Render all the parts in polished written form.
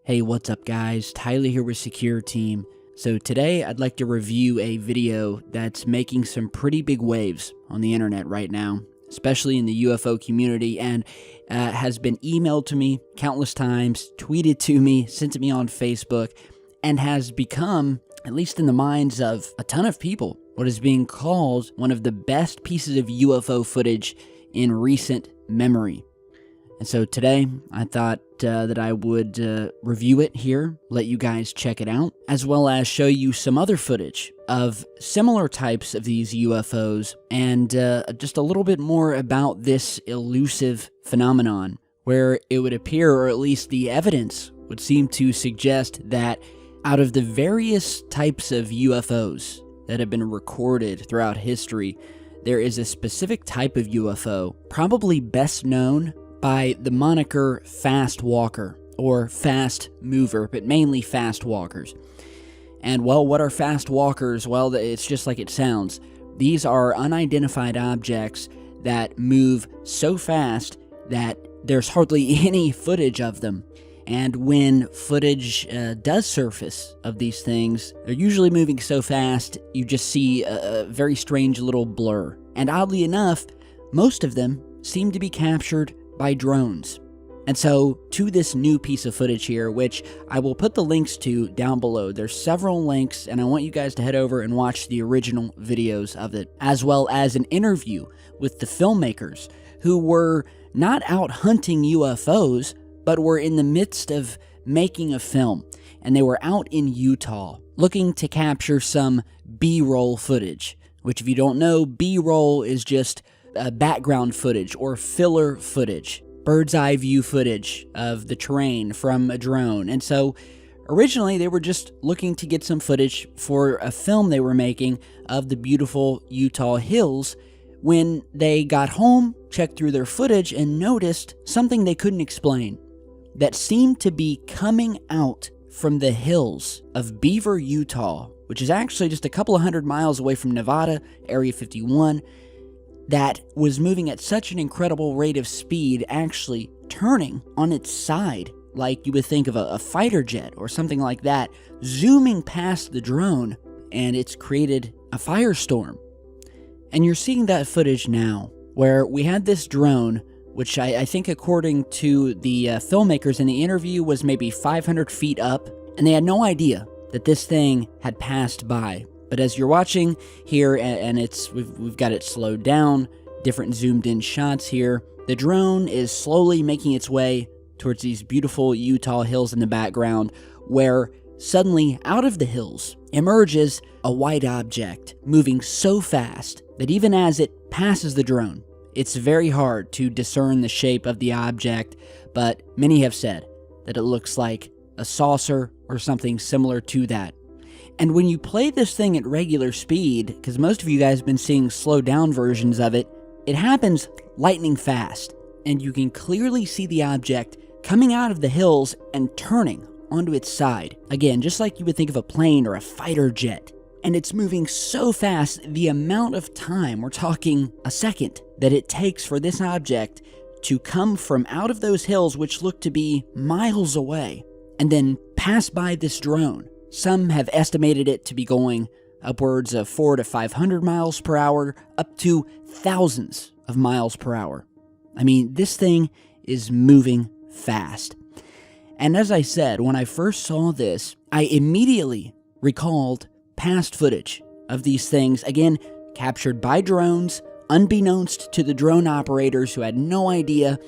Hey, what's up guys? Tyler here with Secure Team. So today I'd like to review a video that's making some pretty big waves on the internet right now, especially in the UFO community, and has been emailed to me countless times, tweeted to me, sent to me on Facebook, and has become, at least in the minds of a ton of people, what is being called one of the best pieces of UFO footage in recent memory. And so today, I thought that I would review it here, let you guys check it out, as well as show you some other footage of similar types of these UFOs, and just a little bit more about this elusive phenomenon, where it would appear, or at least the evidence would seem to suggest that out of the various types of UFOs that have been recorded throughout history, there is a specific type of UFO, probably best known by the moniker fast walker or fast mover, but mainly fast walkers. And well, what are fast walkers? Well, it's just like it sounds. These are unidentified objects that move so fast that there's hardly any footage of them. And when footage does surface of these things, they're usually moving so fast, you just see a very strange little blur. And oddly enough, most of them seem to be captured by drones. And so to this new piece of footage here, which I will put the links to down below. There's several links, and I want you guys to head over and watch the original videos of it, as well as an interview with the filmmakers who were not out hunting UFOs, but were in the midst of making a film. And they were out in Utah looking to capture some B-roll footage, which if you don't know, B-roll is just background footage or filler footage, bird's eye view footage of the terrain from a drone. And so originally they were just looking to get some footage for a film they were making of the beautiful Utah hills, when they got home, checked through their footage, and noticed something they couldn't explain that seemed to be coming out from the hills of Beaver, Utah, which is actually just a couple of 100 miles away from Nevada, Area 51, that was moving at such an incredible rate of speed, actually turning on its side like you would think of a fighter jet or something like that, zooming past the drone, and it's created a firestorm. And you're seeing that footage now, where we had this drone, which I think according to the filmmakers in the interview was maybe 500 feet up, and they had no idea that this thing had passed by. But as you're watching here, and we've got it slowed down, different zoomed in shots here, the drone is slowly making its way towards these beautiful Utah hills in the background, where suddenly out of the hills emerges a white object moving so fast that even as it passes the drone, it's very hard to discern the shape of the object, but many have said that it looks like a saucer or something similar to that. And when you play this thing at regular speed, because most of you guys have been seeing slowed down versions of it, it happens lightning fast, and you can clearly see the object coming out of the hills and turning onto its side. Again, just like you would think of a plane or a fighter jet. And it's moving so fast, the amount of time, we're talking a second, that it takes for this object to come from out of those hills, which look to be miles away, and then pass by this drone. Some have estimated it to be going upwards of 400 to 500 miles per hour, up to thousands of miles per hour. I mean, this thing is moving fast. And as I said, when I first saw this, I immediately recalled past footage of these things, again, captured by drones, unbeknownst to the drone operators who had no idea.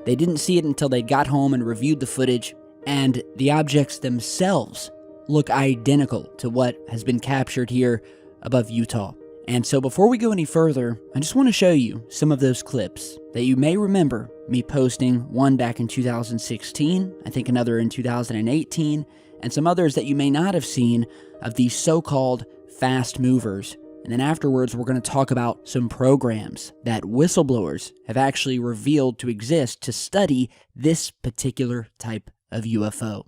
They didn't see it until they got home and reviewed the footage, and the objects themselves look identical to what has been captured here above Utah. And so before we go any further, I just want to show you some of those clips that you may remember me posting, one back in 2016, I think another in 2018, and some others that you may not have seen of these so-called fast movers. And then afterwards, we're going to talk about some programs that whistleblowers have actually revealed to exist to study this particular type of UFO.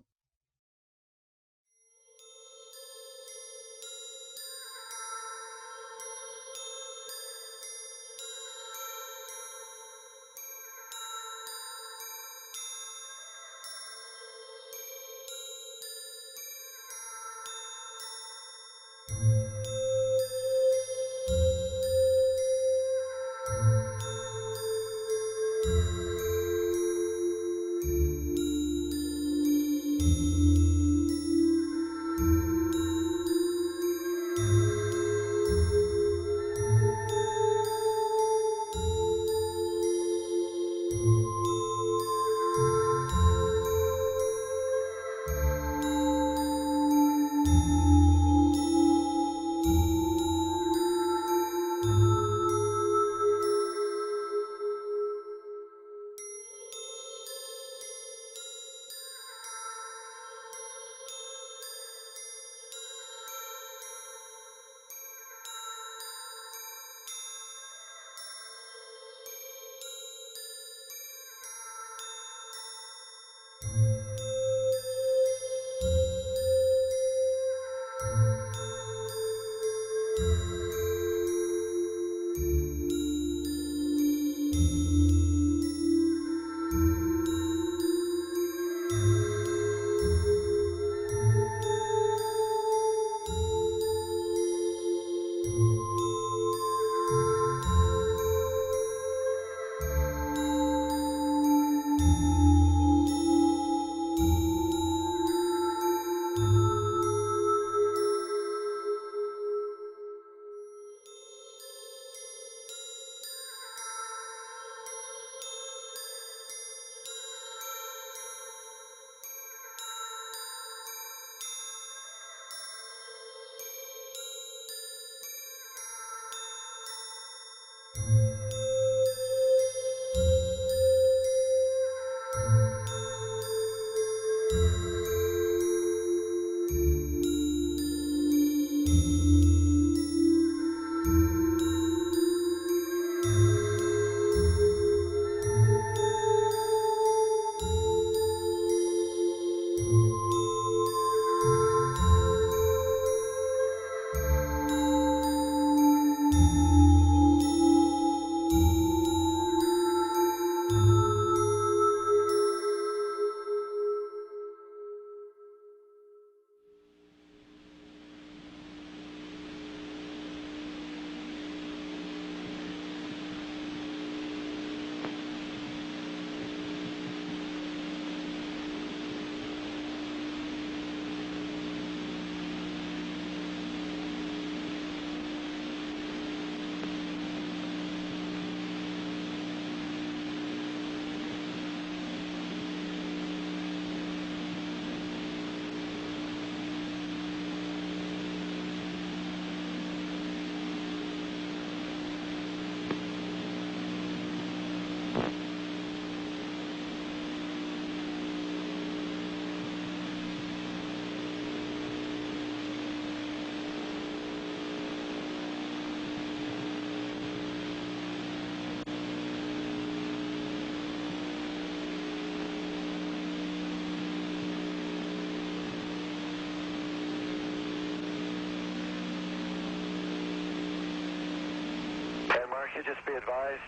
Just be advised,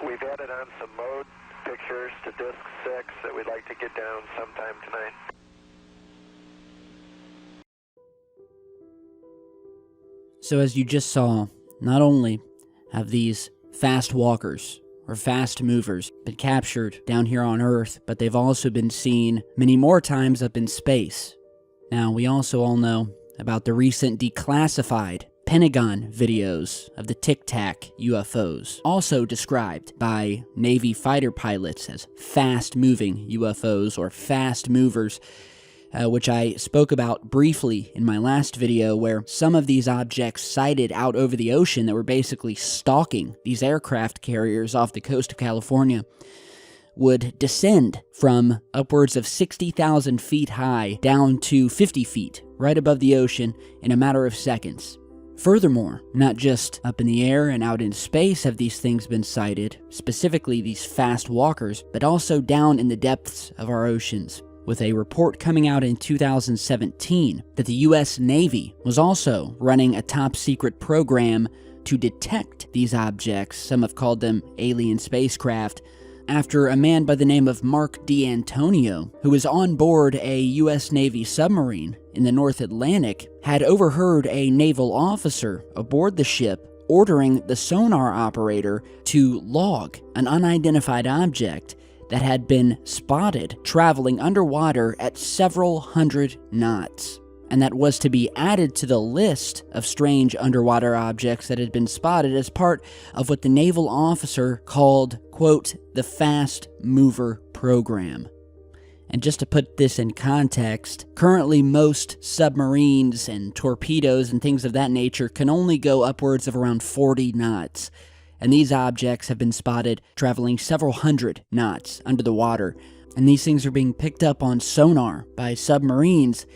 we've added on some mode pictures to disc 6 that we'd like to get down sometime tonight. So as you just saw, not only have these fast walkers or fast movers been captured down here on Earth, but they've also been seen many more times up in space. Now, we also all know about the recent declassified Pentagon videos of the Tic Tac UFOs, also described by Navy fighter pilots as fast-moving UFOs or fast movers, which I spoke about briefly in my last video, where some of these objects sighted out over the ocean that were basically stalking these aircraft carriers off the coast of California would descend from upwards of 60,000 feet high down to 50 feet, right above the ocean, in a matter of seconds. Furthermore, not just up in the air and out in space have these things been sighted, specifically these fast walkers, but also down in the depths of our oceans, with a report coming out in 2017 that the US Navy was also running a top-secret program to detect these objects. Some have called them alien spacecraft, after a man by the name of Mark D'Antonio, who was on board a US Navy submarine in the North Atlantic, had overheard a naval officer aboard the ship ordering the sonar operator to log an unidentified object that had been spotted traveling underwater at several hundred knots. And that was to be added to the list of strange underwater objects that had been spotted as part of what the naval officer called, quote, the Fast Mover Program. And just to put this in context, currently most submarines and torpedoes and things of that nature can only go upwards of around 40 knots. And these objects have been spotted traveling several hundred knots under the water. And these things are being picked up on sonar by submarines.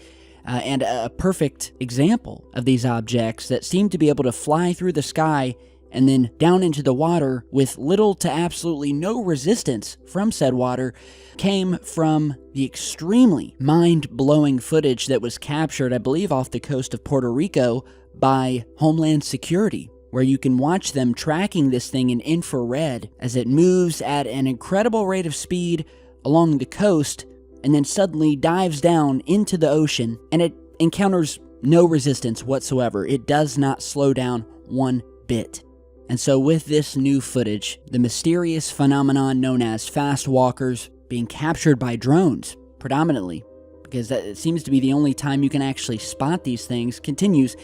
And a perfect example of these objects that seem to be able to fly through the sky and then down into the water with little to absolutely no resistance from said water came from the extremely mind-blowing footage that was captured, I believe, off the coast of Puerto Rico by Homeland Security, where you can watch them tracking this thing in infrared as it moves at an incredible rate of speed along the coast and then suddenly dives down into the ocean, and it encounters no resistance whatsoever. It does not slow down one bit. And so with this new footage, the mysterious phenomenon known as fast walkers being captured by drones, predominantly, because that seems to be the only time you can actually spot these things, continues.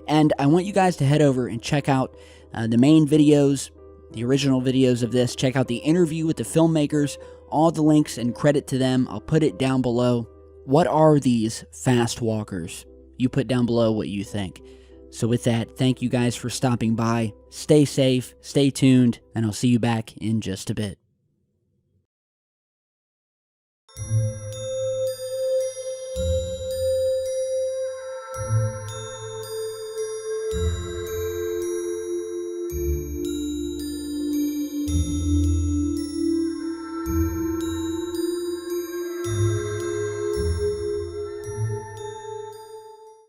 And I want you guys to head over and check out the main videos, the original videos of this. Check out the interview with the filmmakers. All the links and credit to them, I'll put it down below. What are these fast walkers? You put down below what you think. So with that, thank you guys for stopping by. Stay safe, stay tuned, and I'll see you back in just a bit.